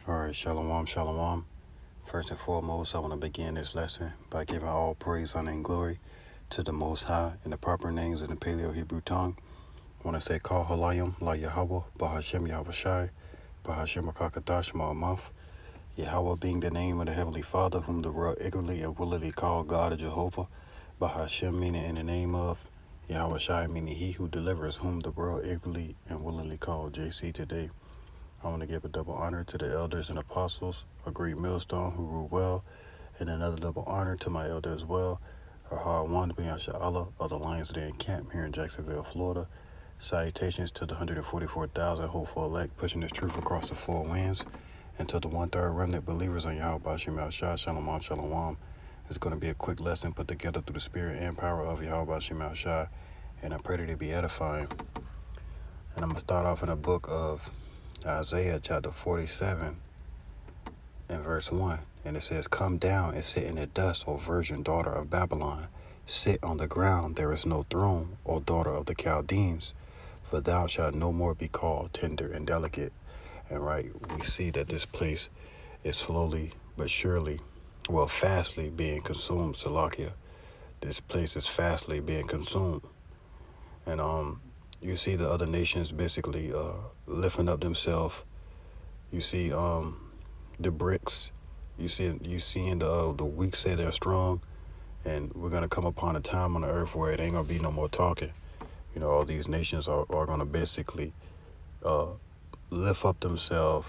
All right, shalom, shalom. First and foremost, I want to begin this lesson by giving all praise, honor, and glory to the Most High in the proper names in the Paleo Hebrew tongue. I want to say, Kal Halayim, La Yahweh, Bahashem Yahushai, Bahashem Akakadash Ma'amath. Yahweh being the name of the Heavenly Father, whom the world eagerly and willingly call God or Jehovah. Bahashem meaning in the name of. Yahushai meaning he who delivers, whom the world eagerly and willingly call JC today. I want to give a double honor to the elders and apostles, a great millstone who rule well, and another double honor to my elder as well, our hard one to be Allah of the Lions Den Camp here in Jacksonville, Florida. Salutations to the 144,000 hopeful elect pushing this truth across the four winds, and to the one-third remnant believers on Yahweh Bashim Al-Shah, Shalom, Shalom. It's going to be a quick lesson put together through the spirit and power of Yahweh Bashim Al-Shah, and I pray that it be edifying. And I'm going to start off in the book of Isaiah chapter 47 and verse 1. And it says, "Come down and sit in the dust, O virgin daughter of Babylon. Sit on the ground, there is no throne, O daughter of the Chaldeans. For thou shalt no more be called tender and delicate." And we see that this place is slowly but surely, fastly being consumed, Salakia. This place is fastly being consumed. And you see the other nations basically lifting up themselves. You see the bricks. You seeing the weak say they're strong, and we're gonna come upon a time on the earth where it ain't gonna be no more talking. All these nations are gonna basically lift up themselves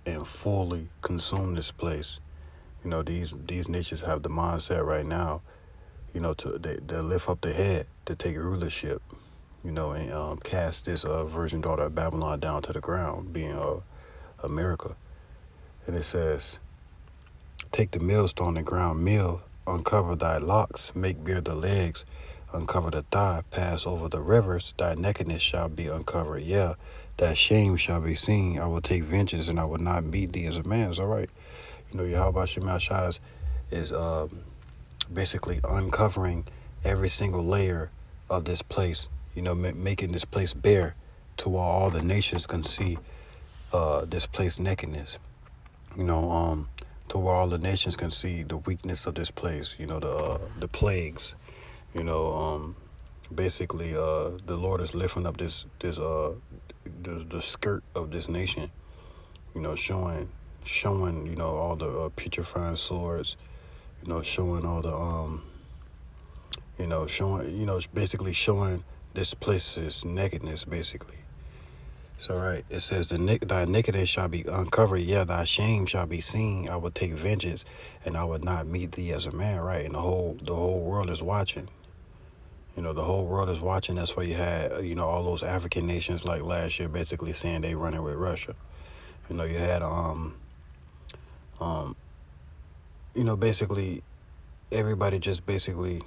and fully consume this place. These nations have the mindset right now, they lift up their head to take rulership, and cast this virgin daughter of Babylon down to the ground, being America. And it says, "Take the millstone and ground meal, uncover thy locks, make bare the legs, uncover the thigh, pass over the rivers, thy nakedness shall be uncovered. Yeah, thy shame shall be seen. I will take vengeance, and I will not meet thee as a man." It's all right. Yahweh Shema Shai is basically uncovering every single layer of this place, making this place bare to where all the nations can see this place nakedness, to where all the nations can see the weakness of this place, the plagues, basically the Lord is lifting up the skirt of this nation, showing all the putrefying swords, showing all the basically showing this place's nakedness, basically. So it says, thy nakedness shall be uncovered, yeah, thy shame shall be seen. I will take vengeance, and I will not meet thee as a man, right? And the whole world is watching. The whole world is watching. That's why you had, all those African nations like last year basically saying they running with Russia. You had basically everybody just basically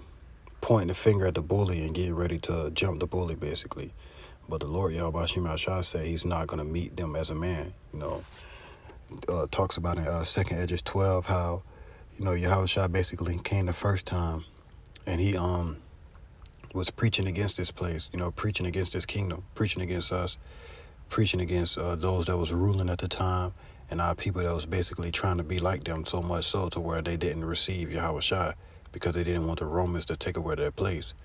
pointing the finger at the bully and getting ready to jump the bully, basically. But the Lord Yahweh Shema Shah said he's not going to meet them as a man. Talks about in 2nd Edges 12 how, Yahweh Shah basically came the first time, and he was preaching against this place, preaching against this kingdom, preaching against us, preaching against those that was ruling at the time, and our people that was basically trying to be like them, so much so to where they didn't receive Yahweh Shah because they didn't want the Romans to take away their place.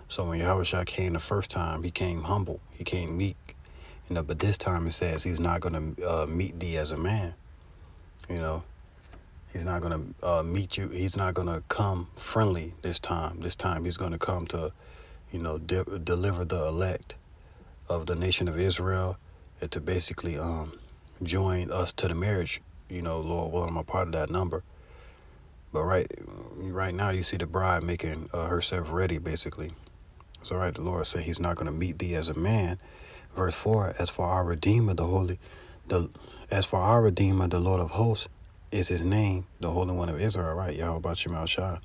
So when Yahweh Shah came the first time, he came humble, he came meek, but this time it says he's not going to meet thee as a man. He's not going to meet you. He's not going to come friendly this time. This time he's going to come to, deliver the elect of the nation of Israel, and to basically join us to the marriage. Lord willing, I'm a part of that number. But right now you see the bride making herself ready, basically. So the Lord said he's not going to meet thee as a man. Verse 4, as for our Redeemer, the Lord of hosts is his name, the Holy One of Israel, Yahweh Shema Shah.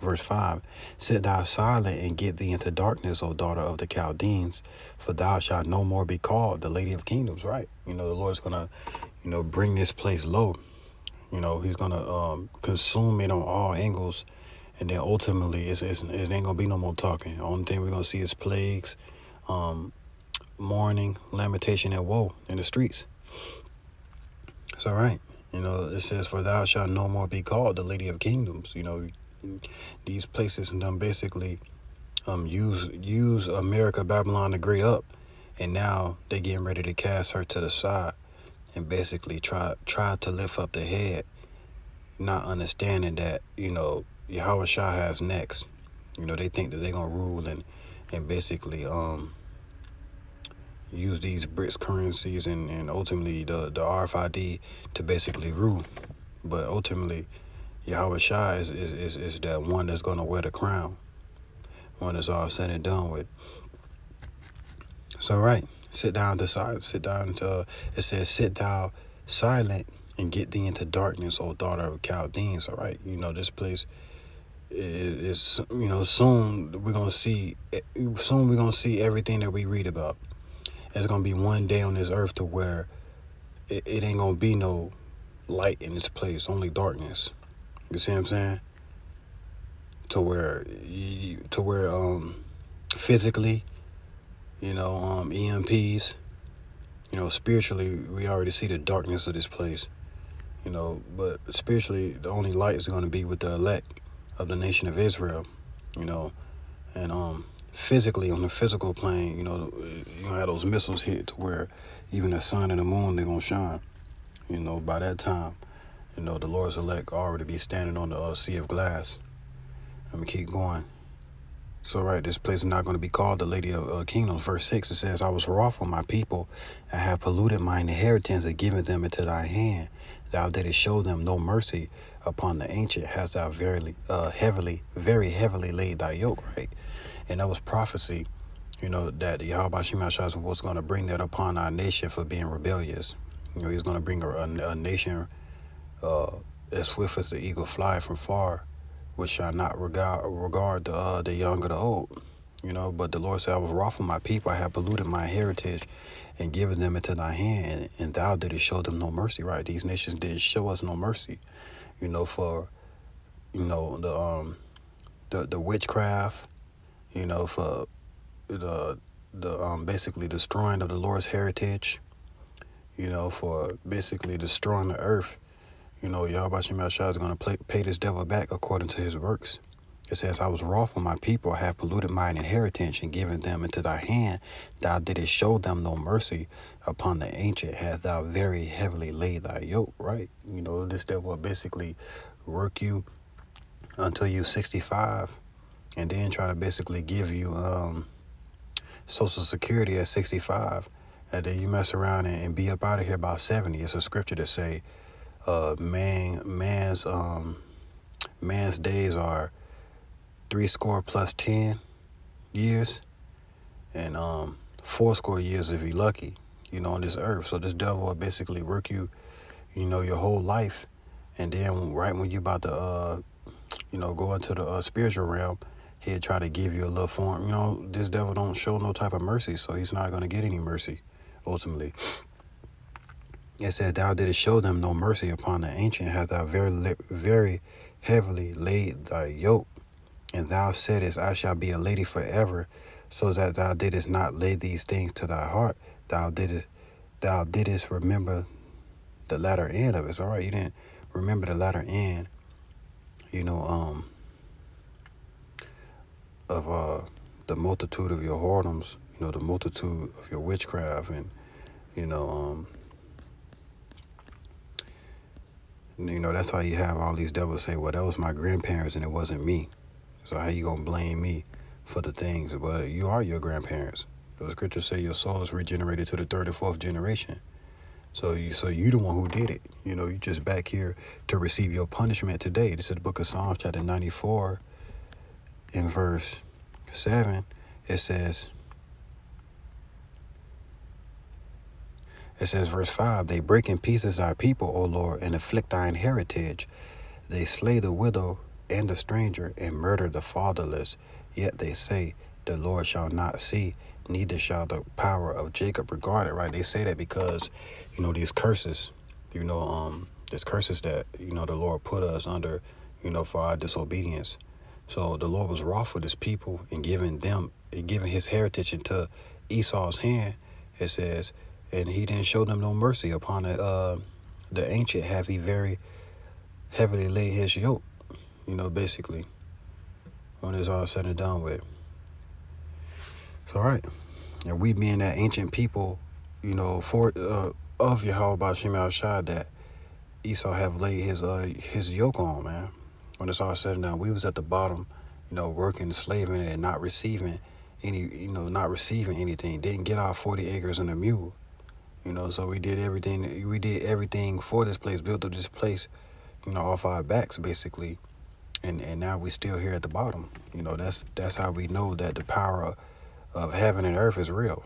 Verse 5, sit thou silent and get thee into darkness, O daughter of the Chaldeans, for thou shalt no more be called the Lady of Kingdoms, The Lord's going to, bring this place low. He's going to consume it on all angles. And then ultimately, it ain't going to be no more talking. The only thing we're going to see is plagues, mourning, lamentation, and woe in the streets. It's all right. It says, "For thou shalt no more be called the Lady of Kingdoms." These places basically use America, Babylon the Great up, and now they getting ready to cast her to the side and basically try to lift up the head, not understanding that Yahweh Shah has next. They think that they're gonna rule and basically use these BRICS currencies and ultimately the RFID to basically rule. But ultimately, Yahweh Shah is that one that's gonna wear the crown, one that's all said and done with. So right, sit down to silence. Sit down to it says, "Sit thou silent and get thee into darkness, O daughter of Chaldeans." All right, this place is soon we're gonna see. Soon we're gonna see everything that we read about. There's gonna be one day on this earth to where it ain't gonna be no light in this place, only darkness. You see what I'm saying? To where physically, EMPs, spiritually we already see the darkness of this place. But spiritually the only light is gonna be with the elect of the nation of Israel, and physically on the physical plane, you're gonna have those missiles hit to where even the sun and the moon they're gonna shine. By that time, the Lord's elect already be standing on the sea of glass. Let me keep going. So right, this place is not going to be called the Lady of Kingdoms. Verse 6, it says, "I was wroth with my people, and have polluted mine inheritance, and given them into thy hand. Thou didst show them no mercy. Upon the ancient hast thou very heavily laid thy yoke." Right, and that was prophecy. That Yahweh Shemashah was going to bring that upon our nation for being rebellious. He's going to bring a nation as swift as the eagle fly from far, which shall not regard the young or the old. But the Lord said, "I was wroth with my people, I have polluted my heritage and given them into thy hand, and thou didst show them no mercy." Right, these nations didn't show us no mercy. For the witchcraft, for the basically destroying of the Lord's heritage, for basically destroying the earth. Yahweh Shemashah is going to pay this devil back according to his works. It says, "I was wroth with my people, I have polluted mine inheritance and given them into thy hand. Thou didst show them no mercy. Upon the ancient hast thou very heavily laid thy yoke." Right? This devil will basically work you until you 65 and then try to basically give you Social Security at 65. And then you mess around and be up out of here about 70. It's a scripture that say, man's days are 60 + 10 years, and 80 years if you're lucky, on this earth. So this devil will basically work you, your whole life, and then right when you about to go into the spiritual realm, he'll try to give you a little form. This devil don't show no type of mercy, so he's not gonna get any mercy ultimately. It says, "Thou didst show them no mercy. Upon the ancient hast thou very heavily laid thy yoke. And thou saidest, I shall be a lady forever, so that thou didst not lay these things to thy heart. Thou didst remember the latter end of it." All right, you didn't remember the latter end, of the multitude of your whoredoms, the multitude of your witchcraft, and that's why you have all these devils say, "Well, that was my grandparents and it wasn't me. So how you gonna blame me for the things?" But you are your grandparents. The scriptures say your soul is regenerated to the 3rd and 4th generation. So you the one who did it. You just back here to receive your punishment today. This is the book of Psalms, chapter 94, in verse 7. It says, verse 5, "They break in pieces thy people, O Lord, and afflict thine heritage. They slay the widow and the stranger, and murder the fatherless. Yet they say, the Lord shall not see, neither shall the power of Jacob regard it." Right? They say that because, these curses, there's curses that, the Lord put us under, for our disobedience. So the Lord was wroth with his people and giving his heritage into Esau's hand. It says, and he didn't show them no mercy upon The ancient have he very heavily laid his yoke, basically, when it's all said and done with. So, all right. And we being that ancient people, for of Yahweh Bashim Shai that Esau have laid his yoke on, man. When it's all said and done, we was at the bottom, working, slaving, and not receiving anything. Didn't get our 40 acres and a mule. So we did everything. We did everything for this place, built up this place, off our backs, basically. And now we still here at the bottom. That's how we know that the power of heaven and earth is real.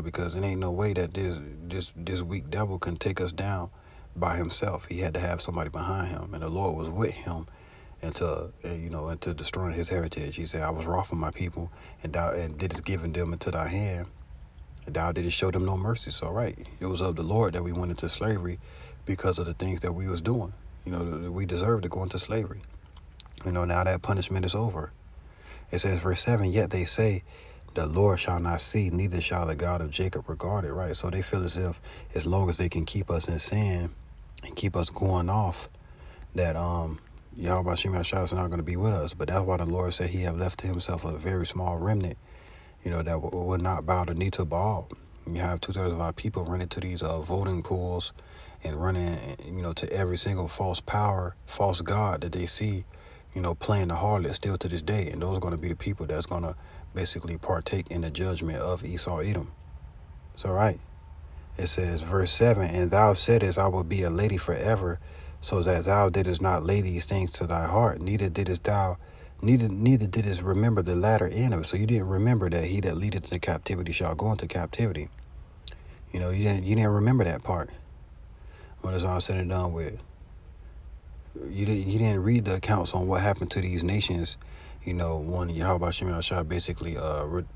Because it ain't no way that this weak devil can take us down by himself. He had to have somebody behind him, and the Lord was with him into destroying his heritage. He said, "I was wroth with my people, and did is given them into thy hand, and thou didst show them no mercy." So right, it was of the Lord that we went into slavery because of the things that we was doing. We deserved to go into slavery. Now that punishment is over. It says, verse 7, "Yet they say, the Lord shall not see, neither shall the God of Jacob regard it," right? So they feel as long as they can keep us in sin and keep us going off, that Yahweh Shema Shah is not going to be with us. But that's why the Lord said he have left to himself a very small remnant, that will not bow the knee to Baal. You have 2/3 of our people running to these voting pools and running, to every single false power, false god that they see, playing the harlot still to this day. And those are going to be the people that's going to basically partake in the judgment of Esau Edom. So, right. It says, verse 7, "And thou saidest, I will be a lady forever, so that thou didst not lay these things to thy heart, neither didst remember the latter end of it." So you didn't remember that he that leadeth into captivity shall go into captivity. You didn't remember that part when it's all said and done with. You didn't read the accounts on what happened to these nations, when Yahweh Shema Shah basically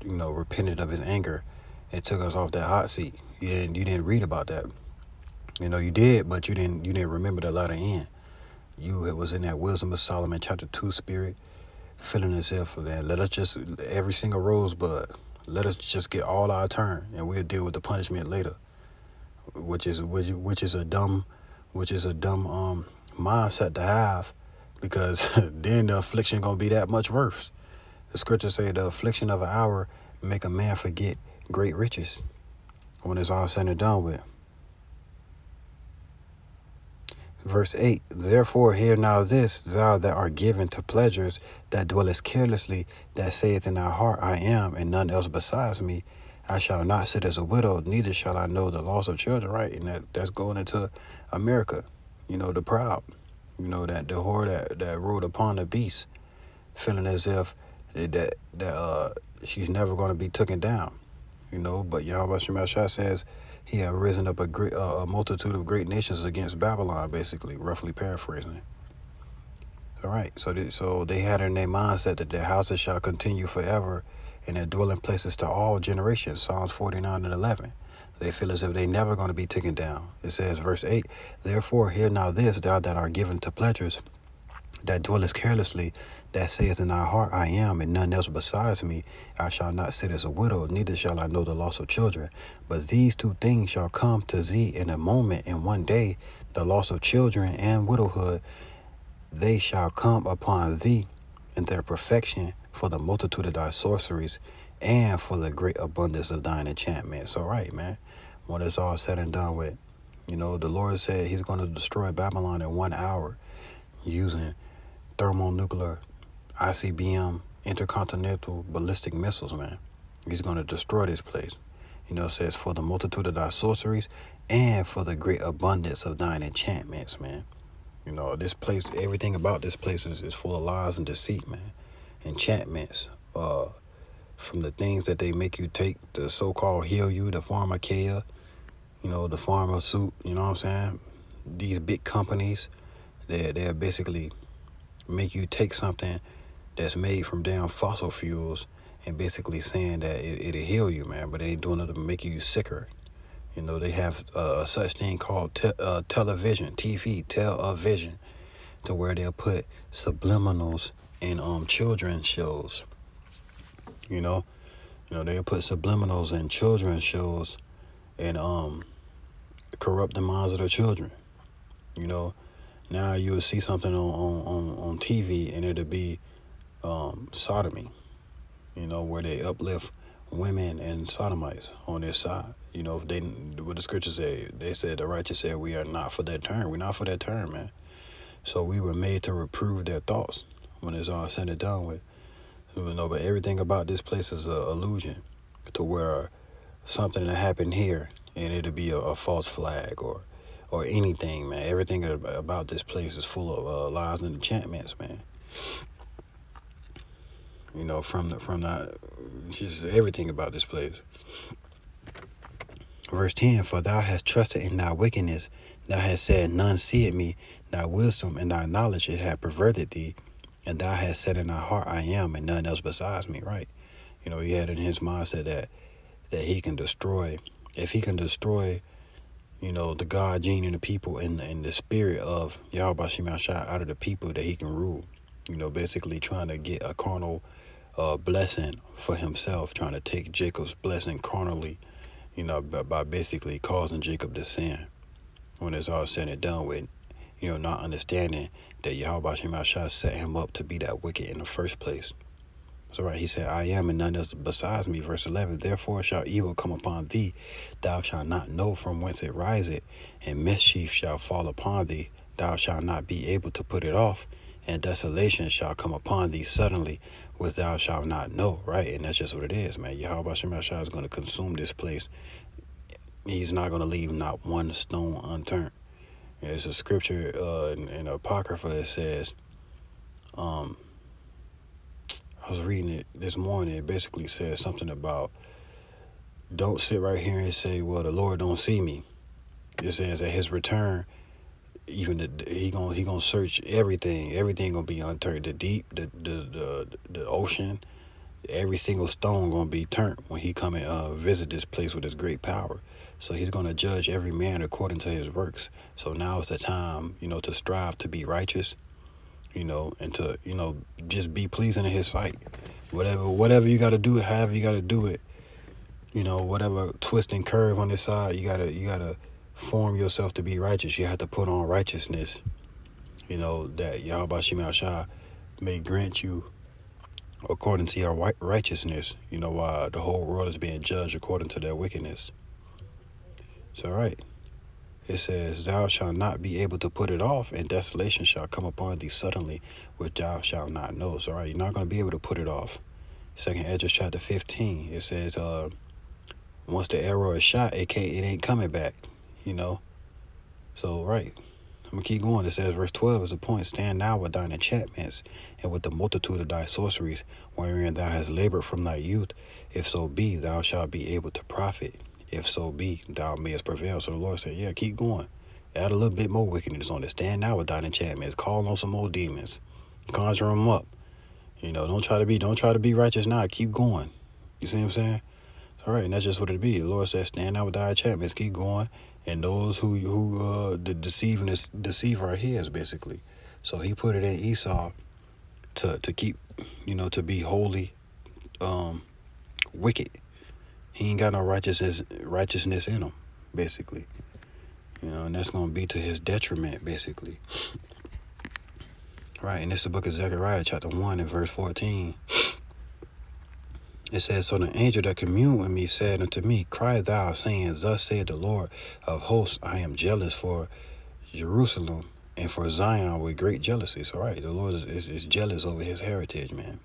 repented of his anger and took us off that hot seat. You didn't read about that. You did, but you didn't remember the latter end. You was in that Wisdom of Solomon chapter 2 spirit, feeling as if that let us just every single rosebud, let us just get all our turn, and we'll deal with the punishment later, which is a dumb mindset to have, because then the affliction gonna be that much worse. The scriptures say the affliction of an hour make a man forget great riches when it's all said and done with. Verse 8, "Therefore hear now this, thou that art given to pleasures, that dwellest carelessly, that saith in thy heart, I am, and none else besides me. I shall not sit as a widow, neither shall I know the loss of children," right? And that's going into America, the proud, that the whore that rode upon the beast, feeling as if that she's never going to be taken down, but Yahweh Shema Shah says he had risen up a multitude of great nations against Babylon, basically, roughly paraphrasing. All right, so they had in their mindset that their houses shall continue forever, and their dwelling places to all generations. Psalms 49 and 11. They feel as if they never going to be taken down. It says, verse 8, "Therefore hear now this, thou that art given to pleasures, that dwellest carelessly, that saith in thy heart, I am, and none else besides me. I shall not sit as a widow, neither shall I know the loss of children. But these two things shall come to thee in a moment, in one day, the loss of children and widowhood. They shall come upon thee in their perfection, for the multitude of thy sorceries, and for the great abundance of thine enchantments." All right, man. When it's all said and done with, the Lord said he's going to destroy Babylon in 1 hour using thermonuclear, ICBM, intercontinental ballistic missiles, man. He's going to destroy this place. It says, "For the multitude of thy sorceries, and for the great abundance of thine enchantments," man. This place, everything about this place is full of lies and deceit, man. Enchantments, from the things that they make you take, the so-called heal you, the pharmakeia, the pharma suit, you know what I'm saying? These big companies, they're basically make you take something that's made from damn fossil fuels and basically saying that it'll heal you, man, but they doing it to make you sicker. They have such thing called television, TV, television, to where they'll put subliminals in children's shows. They'll put subliminals in children's shows and corrupt the minds of the children. You know, now you will see something on TV and it'll be sodomy, where they uplift women and sodomites on their side. If they, what the scriptures say, they said the righteous said we are not for that term. We're not for that term, man. So we were made to reprove their thoughts when it's all said and done with. But everything about this place is a illusion to where something that happened here and it'll be a false flag or anything, man. Everything about this place is full of lies and enchantments, man. From the just everything about this place. Verse 10, for thou hast trusted in thy wickedness, thou hast said, none seeth me, thy wisdom and thy knowledge it hath perverted thee, and thou hast said in thy heart, I am, and none else besides me, right? He had in his mindset that he can destroy, if he can destroy, the God, gene, and the people and the spirit of Yahweh Shema Shah out of the people that he can rule. Basically trying to get a carnal blessing for himself, trying to take Jacob's blessing carnally, by basically causing Jacob to sin. When it's all said and done with, not understanding that Yahweh Shema Shah set him up to be that wicked in the first place. So right, he said, I am and none else besides me. Verse 11, therefore shall evil come upon thee, thou shalt not know from whence it riseth, and mischief shall fall upon thee, thou shalt not be able to put it off, and desolation shall come upon thee suddenly, which thou shalt not know, right? And that's just what it is, man. Yahweh Shema Shah is going to consume this place. He's not going to leave not one stone unturned. There's a scripture in Apocrypha that says, I was reading it this morning. It basically says something about don't sit right here and say, well, the Lord don't see me. It says at his return, even he gonna search everything. Everything gonna be unturned. The deep, the ocean, every single stone gonna be turned when he come and visit this place with his great power. So he's gonna judge every man according to his works. So now is the time, to strive to be righteous, and to, just be pleasing in his sight. Whatever you got to do, however you got to do it, whatever twist and curve on this side, you gotta form yourself to be righteous. You have to put on righteousness, that Yahweh Shema Shah may grant you according to your righteousness, while the whole world is being judged according to their wickedness. So, right. It says, thou shalt not be able to put it off, and desolation shall come upon thee suddenly, which thou shalt not know. So, right, you're not going to be able to put it off. 2nd Ezra chapter 15, it says, once the arrow is shot, it ain't coming back, So, right, I'm going to keep going. It says, verse 12 is the point. Stand now with thine enchantments, and with the multitude of thy sorceries, wherein thou hast labored from thy youth. If so be, thou shalt be able to profit. If so be, thou mayest prevail. So the Lord said, yeah, keep going. Add a little bit more wickedness on it. Stand now with thine enchantments. Call on some more demons. Conjure them up. Don't try to be righteous now. Keep going. You see what I'm saying? All right, and that's just what it be. The Lord says, stand out with thy enchantments. Keep going. And those who the deceive our heads, basically. So he put it in Esau to keep, to be wholly wicked. He ain't got no righteousness in him, basically. And that's going to be to his detriment, basically. Right, and it's the book of Zechariah, chapter 1 and verse 14. It says, so the angel that communed with me said unto me, cry thou, saying, thus saith the Lord of hosts, I am jealous for Jerusalem and for Zion with great jealousy. So, right, the Lord is jealous over his heritage, man.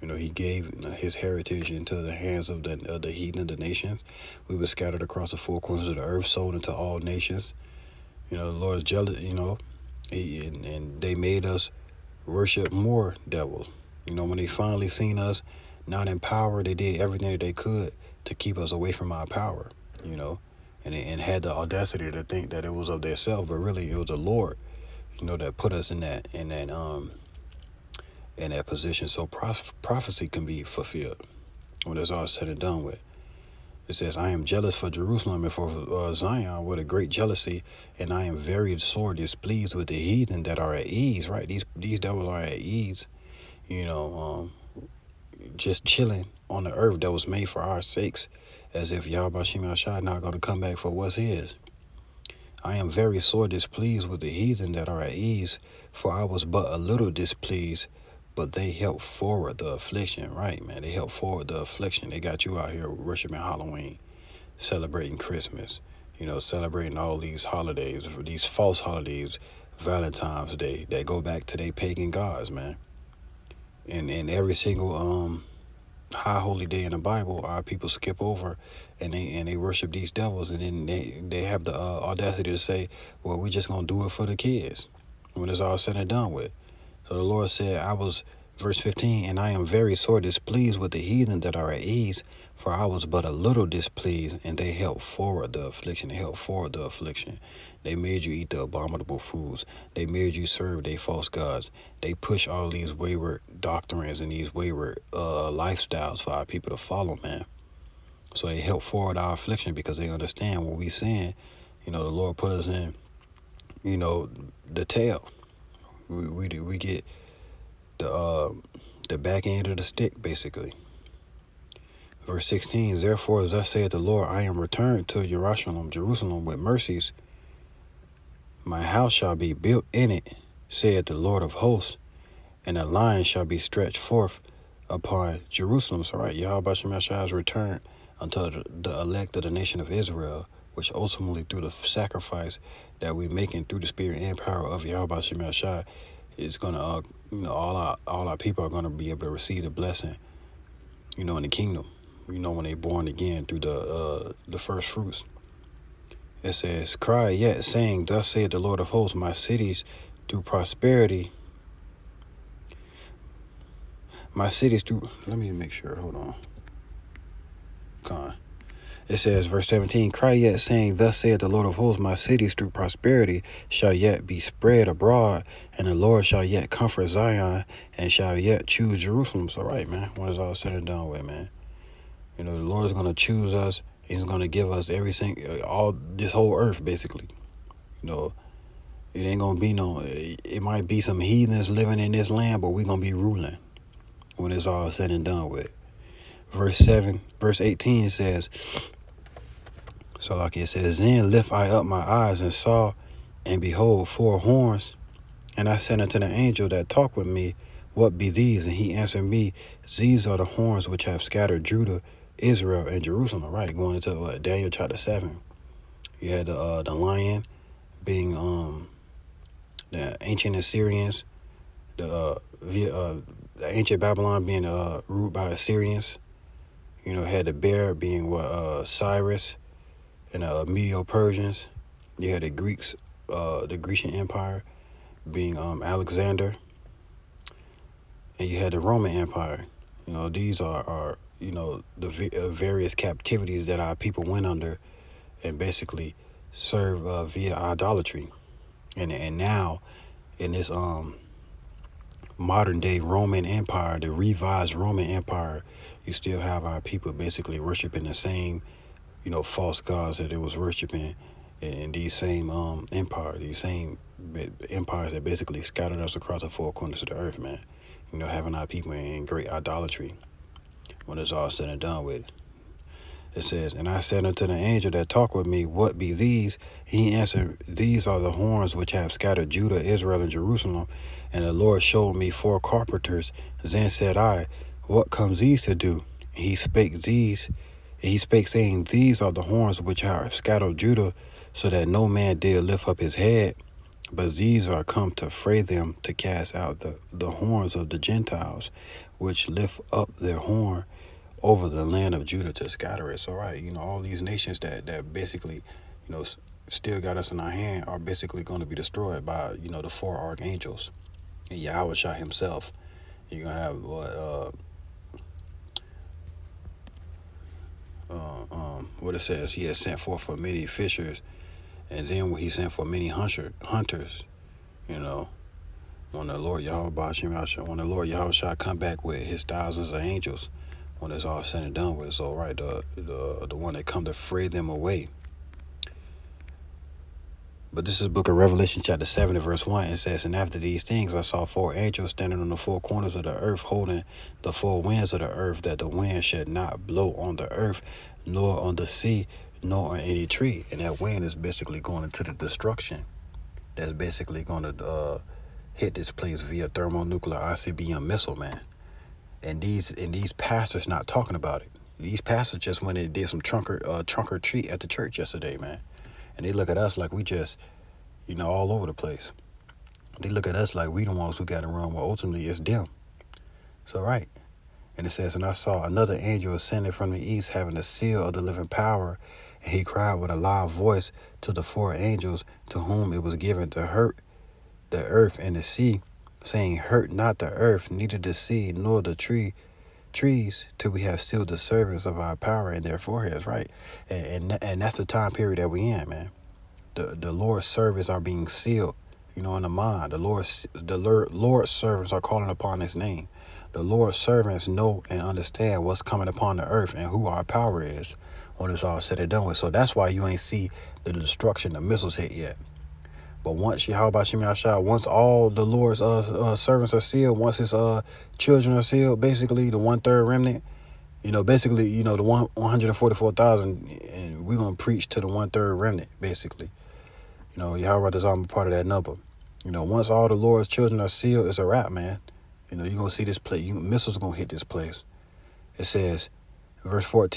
He gave his heritage into the hands of the heathen, the nations. We were scattered across the four corners of the earth, sold into all nations. The Lord's jealous, and they made us worship more devils. When they finally seen us not in power, they did everything that they could to keep us away from our power, and had the audacity to think that it was of themselves, but really it was the Lord, that put us in that position, so prophecy can be fulfilled when it's all said and done with. It says, I am jealous for Jerusalem and for Zion with a great jealousy, and I am very sore displeased with the heathen that are at ease. Right, these devils are at ease, just chilling on the earth that was made for our sakes, as if Yahweh Shema Shah not going to come back for what's his. I am very sore displeased with the heathen that are at ease, for I was but a little displeased, but they helped forward the affliction. Right, man, they helped forward the affliction. They got you out here worshiping Halloween, celebrating Christmas, celebrating all these holidays, these false holidays, Valentine's Day, that go back to their pagan gods, man. And every single high holy day in the Bible, our people skip over, and they worship these devils, and then they have the audacity to say, well, we just gonna do it for the kids when it's all said and done with. So the Lord said, verse 15, and I am very sore displeased with the heathen that are at ease, for I was but a little displeased, and they helped forward the affliction. They helped forward the affliction. They made you eat the abominable foods. They made you serve their false gods. They push all these wayward doctrines and these wayward lifestyles for our people to follow, man. So they help forward our affliction because they understand what we sin. The Lord put us in, the tail. We get the back end of the stick, basically. Verse 16, therefore, thus saith the Lord, I am returned to Jerusalem with mercies. My house shall be built in it, saith the Lord of hosts, and a line shall be stretched forth upon Jerusalem. So, right, Yahweh Shemashah's return unto the elect of the nation of Israel, which ultimately through the sacrifice that we're making through the spirit and power of Yahweh Shemashah, it's gonna, all our people are gonna be able to receive the blessing, in the kingdom. When they born again through the first fruits. It says, cry yet, saying, thus saith the Lord of hosts, my cities through prosperity. Let me make sure, hold on. Come on. It says, verse 17, cry yet, saying, thus saith the Lord of hosts, my cities through prosperity shall yet be spread abroad, and the Lord shall yet comfort Zion, and shall yet choose Jerusalem. So, right, man, when it's all said and done with, man. The Lord is going to choose us. He's going to give us this whole earth, basically. It ain't going to be it might be some heathens living in this land, but we're going to be ruling when it's all said and done with. Verse 18 says, so like it says, then lift I up my eyes and saw, and behold, 4 horns. And I said unto the angel that talked with me, what be these? And he answered me, these are the horns which have scattered Judah, Israel, and Jerusalem. Right, going into Daniel chapter 7. You had the lion being the ancient Assyrians, the ancient Babylon being ruled by Assyrians. Had the bear being Cyrus and Medo-Persians. You had the Greeks, the Grecian Empire being Alexander, and you had the Roman Empire. These are the various captivities that our people went under and basically serve via idolatry. And now in this modern day Roman Empire, the revised Roman Empire, you still have our people basically worshiping the same false gods that they was worshiping in these same these same empires that basically scattered us across the 4 corners of the earth, man. Having our people in great idolatry when it's all said and done with. It says, and I said unto the angel that talked with me, what be these? He answered, these are the horns which have scattered Judah, Israel, and Jerusalem. And the Lord showed me 4 carpenters. Then said I, what comes these to do? And he spake saying, these are the horns which have scattered Judah, so that no man dare lift up his head. But these are come to fray them, to cast out the horns of the Gentiles, which lift up their horn over the land of Judah, to scatter it. So, right, all these nations that basically, still got us in our hand are basically going to be destroyed by, the 4 archangels and Yahweh Shah himself. You're going to have what it says, he has sent forth for many fishers, and then he sent for many hunters, when the Lord Yahweh Shah come back with his thousands of angels, when it's all said and done with. So, right, the one that come to fray them away. But this is the book of Revelation chapter 7 and verse 1. It says, and after these things I saw 4 angels standing on the 4 corners of the earth, holding the 4 winds of the earth, that the wind should not blow on the earth, nor on the sea, nor on any tree. And that wind is basically going into the destruction. That's basically going to hit this place via thermonuclear ICBM missile, man. And these pastors not talking about it. These pastors just went and did some trunk or treat at the church yesterday, man. And they look at us like we just, all over the place. They look at us like we the ones who got to run. Well, ultimately it's them. So right. And it says, and I saw another angel ascending from the east, having the seal of the living power. And he cried with a loud voice to the four angels to whom it was given to hurt the earth and the sea, saying, hurt not the earth, neither the sea, nor the trees, till we have sealed the servants of our power in their foreheads, right? And that's the time period that we in, man. The Lord's servants are being sealed, in the mind. The Lord's servants are calling upon his name. The Lord's servants know and understand what's coming upon the earth and who our power is when it's all said and done with. So that's why you ain't see the destruction, the missiles hit yet. But once once all the Lord's servants are sealed, once his children are sealed, basically the 1/3 remnant, the 144,000, and we're gonna preach to the 1/3 remnant, basically. Yahweh is all part of that number. Once all the Lord's children are sealed, it's a wrap, man. You're gonna see this place. Missiles are gonna hit this place. It says, verse 4,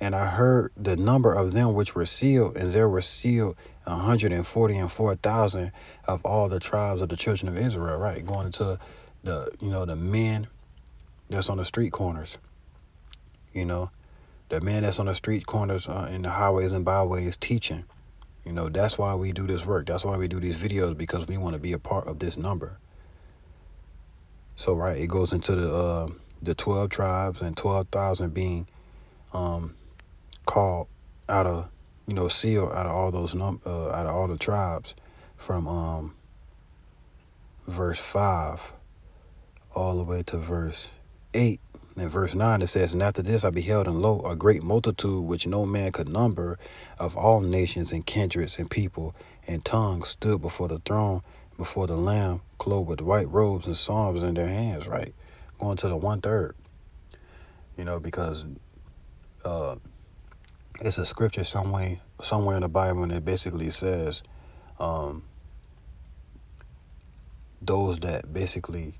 and I heard the number of them which were sealed, and there were sealed 144,000 of all the tribes of the children of Israel, right? Going into the men that's on the street corners, the men that's on the street corners in the highways and byways teaching. That's why we do this work. That's why we do these videos, because we want to be a part of this number. So, right, it goes into the 12 tribes and 12,000 being called out of, sealed out of all those out of all the tribes from verse 5 all the way to verse 8. In verse 9 it says, and after this I beheld, and lo, a great multitude which no man could number, of all nations and kindreds and people and tongues, stood before the throne, before the Lamb, clothed with white robes and psalms in their hands, right? Going to the 1/3. Because it's a scripture somewhere in the Bible, and it basically says those that basically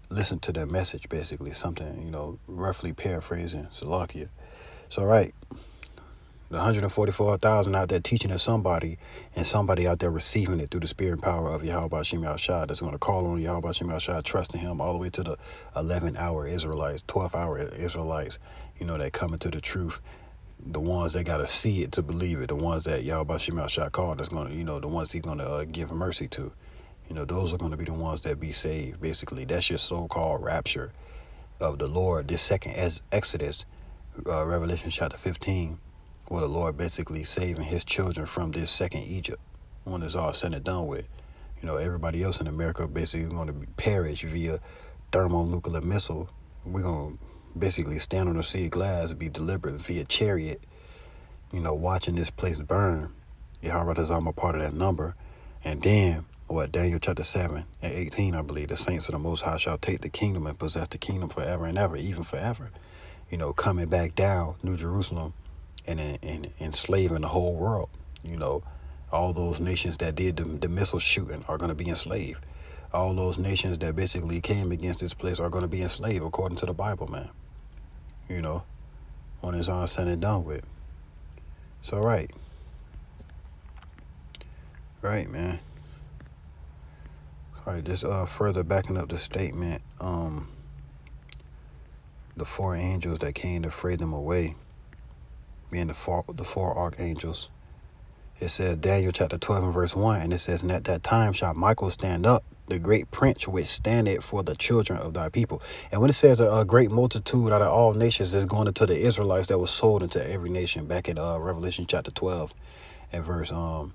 listen to their message, basically something, roughly paraphrasing Salakia. So, right, the 144,000 out there teaching to somebody, and somebody out there receiving it through the spirit and power of Yahweh Shem Yahshua, that's going to call on Yahweh Shem Yahshua, trusting him, all the way to the 11-hour Israelites, 12-hour Israelites, that come into the truth. The ones that got to see it to believe it, the ones that Yahweh Shem Yahshua called, that's going to, the ones he's going to give mercy to. Those are going to be the ones that be saved. Basically, that's your so-called rapture of the Lord. This second Exodus, Revelation chapter 15, where the Lord basically saving his children from this second Egypt when it's all said and done with. Everybody else in America basically going to perish via thermonuclear missile. We're going to basically stand on the sea of glass, be delivered via chariot, watching this place burn. Yahweh is all a part of that number. And then, Daniel chapter 7 and 18, I believe, the saints of the Most High shall take the kingdom and possess the kingdom forever and ever, even forever. Coming back down New Jerusalem and enslaving the whole world. All those nations that did the missile shooting are going to be enslaved. All those nations that basically came against this place are going to be enslaved, according to the Bible, man. When it's all said and done with. So, right, man. All right, just further backing up the statement, the four angels that came to fray them away, being the four archangels. It says Daniel chapter 12 and verse 1, and it says, and at that time shall Michael stand up, the great prince which standeth for the children of thy people. And when it says a great multitude out of all nations is going into the Israelites that was sold into every nation, back in Revelation chapter 12 and verse 9,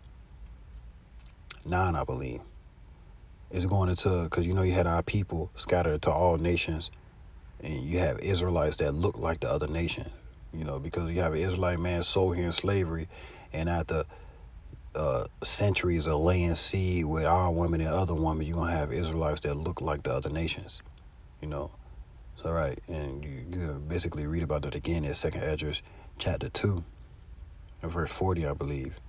I believe. It's going into, because you had our people scattered to all nations, and you have Israelites that look like the other nation, because you have an Israelite man sold here in slavery, and after centuries of laying seed with our women and other women, you're going to have Israelites that look like the other nations, So, right, and you basically read about that again in 2nd Esdras chapter 2, and verse 40, I believe.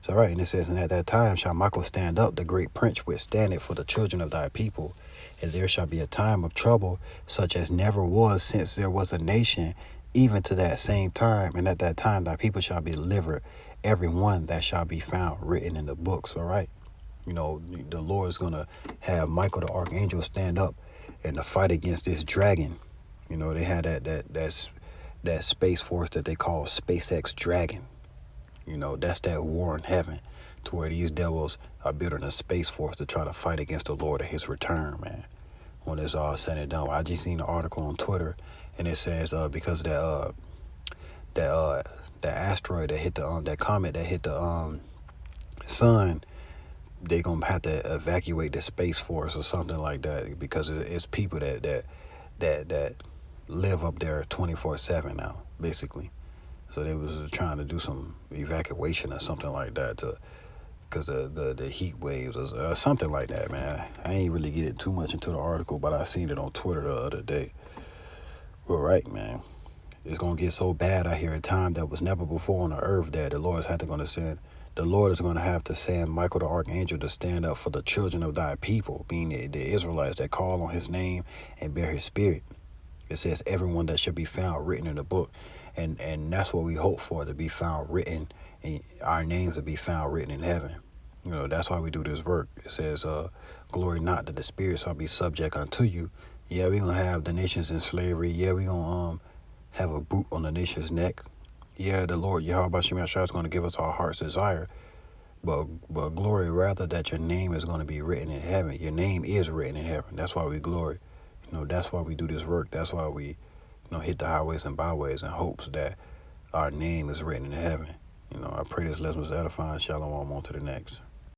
So, right, and it says, and at that time shall Michael stand up, the great prince, which standeth for the children of thy people. And there shall be a time of trouble, such as never was since there was a nation, even to that same time. And at that time thy people shall be delivered, every one that shall be found written in the books. All right. You know, the Lord is going to have Michael the archangel stand up and to fight against this dragon. You know, they had that space force that they call SpaceX Dragon. You know, that's that war in heaven, to where these devils are building a space force to try to fight against the Lord at his return, man. When it's all said and done. I just seen an article on Twitter, and it says because of that asteroid that hit the that comet that hit the sun, they gonna have to evacuate the space force or something like that, because it's people that live up there 24/7 now, basically. So they was trying to do some evacuation or something like that, to because the heat waves or something like that, man. I ain't really get it too much into the article, but I seen it on Twitter the other day. Well, right, man. It's gonna get so bad out here, a time that was never before on the earth, that the Lord is gonna have to send Michael the archangel to stand up for the children of thy people, being the Israelites that call on his name and bear his spirit. It says everyone that should be found written in the book, and that's what we hope for, to be found written, and our names to be found written in heaven. You know, that's why we do this work. It says, glory not that the spirit shall be subject unto you. Yeah, we gonna have the nations in slavery. Yeah, we gonna have a boot on the nation's neck. Yeah, the Lord Yahweh Shema Shah is gonna give us our heart's desire. But glory rather that your name is gonna be written in heaven. Your name is written in heaven. That's why we glory. You know, that's why we do this work. That's why we, hit the highways and byways in hopes that our name is written in heaven. You know, I pray this lesson was edifying. Shalom, on to the next.